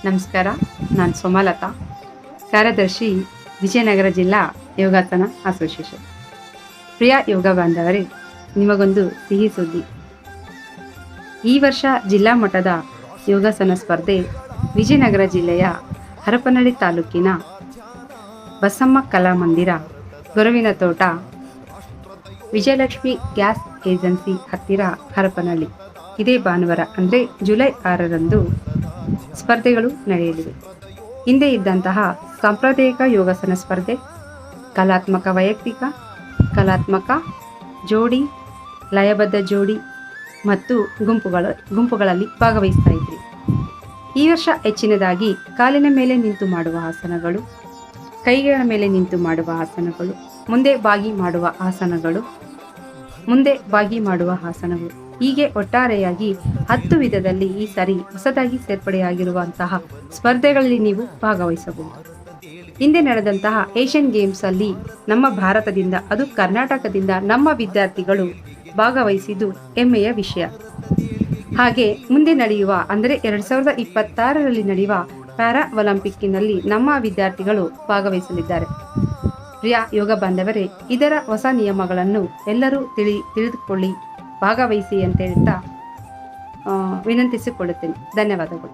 ನಮಸ್ಕಾರ. ನಾನು ಸೋಮಲತಾ, ಕಾರ್ಯದರ್ಶಿ, ವಿಜಯನಗರ ಜಿಲ್ಲಾ ಯೋಗಾಸನ ಅಸೋಸಿಯೇಷನ್. ಪ್ರಿಯ ಯೋಗ ಬಾಂಧವರೇ, ನಿಮಗೊಂದು ಸಿಹಿ ಸುದ್ದಿ. ಈ ವರ್ಷ ಜಿಲ್ಲಾ ಮಟ್ಟದ ಯೋಗಾಸನ ಸ್ಪರ್ಧೆ ವಿಜಯನಗರ ಜಿಲ್ಲೆಯ ಹರಪನಹಳ್ಳಿ ತಾಲೂಕಿನ ಬಸಮ್ಮ ಕಲಾಮಂದಿರ, ಗೊರವಿನ ತೋಟ, ವಿಜಯಲಕ್ಷ್ಮಿ ಗ್ಯಾಸ್ ಏಜೆನ್ಸಿ ಹತ್ತಿರ ಹರಪನಹಳ್ಳಿ, ಇದೇ ಭಾನುವಾರ ಅಂದರೆ ಜುಲೈ 6ರಂದು ಸ್ಪರ್ಧೆಗಳು ನಡೆಯಲಿವೆ. ಹಿಂದೆ ಇದ್ದಂತಹ ಸಾಂಪ್ರದಾಯಿಕ ಯೋಗಾಸನ ಸ್ಪರ್ಧೆ, ಕಲಾತ್ಮಕ ವೈಯಕ್ತಿಕ, ಕಲಾತ್ಮಕ ಜೋಡಿ, ಲಯಬದ್ಧ ಜೋಡಿ ಮತ್ತು ಗುಂಪುಗಳಲ್ಲಿ ಭಾಗವಹಿಸ್ತಾ ಇದ್ರಿ. ಈ ವರ್ಷ ಹೆಚ್ಚಿನದಾಗಿ ಕಾಲಿನ ಮೇಲೆ ನಿಂತು ಮಾಡುವ ಆಸನಗಳು, ಕೈಗಳ ಮೇಲೆ ನಿಂತು ಮಾಡುವ ಆಸನಗಳು, ಮುಂದೆ ಬಾಗಿ ಮಾಡುವ ಆಸನಗಳು, ಹೀಗೆ ಒಟ್ಟಾರೆಯಾಗಿ 10 ವಿಧದಲ್ಲಿ ಈ ಸಾರಿ ಹೊಸದಾಗಿ ಸೇರ್ಪಡೆಯಾಗಿರುವಂತಹ ಸ್ಪರ್ಧೆಗಳಲ್ಲಿ ನೀವು ಭಾಗವಹಿಸಬಹುದು. ಹಿಂದೆ ನಡೆದಂತಹ ಏಷ್ಯನ್ ಗೇಮ್ಸ್ ಅಲ್ಲಿ ನಮ್ಮ ಭಾರತದಿಂದ, ಅದು ಕರ್ನಾಟಕದಿಂದ ನಮ್ಮ ವಿದ್ಯಾರ್ಥಿಗಳು ಭಾಗವಹಿಸಿದ್ದು ಹೆಮ್ಮೆಯ ವಿಷಯ. ಹಾಗೆ ಮುಂದೆ ನಡೆಯುವ ಅಂದರೆ 2026ರಲ್ಲಿ ನಡೆಯುವ ಪ್ಯಾರಾ ಒಲಿಂಪಿಕ್ನಲ್ಲಿ ನಮ್ಮ ವಿದ್ಯಾರ್ಥಿಗಳು ಭಾಗವಹಿಸಲಿದ್ದಾರೆ. ಪ್ರಿಯ ಯೋಗ ಬಾಂಧವರೇ, ಇದರ ಹೊಸ ನಿಯಮಗಳನ್ನು ಎಲ್ಲರೂ ತಿಳಿದುಕೊಳ್ಳಿ, ಭಾಗವಹಿಸಿ ಅಂತ ಹೇಳ್ತಾ ವಿನಂತಿಸಿಕೊಳ್ಳುತ್ತೇನೆ. ಧನ್ಯವಾದಗಳು.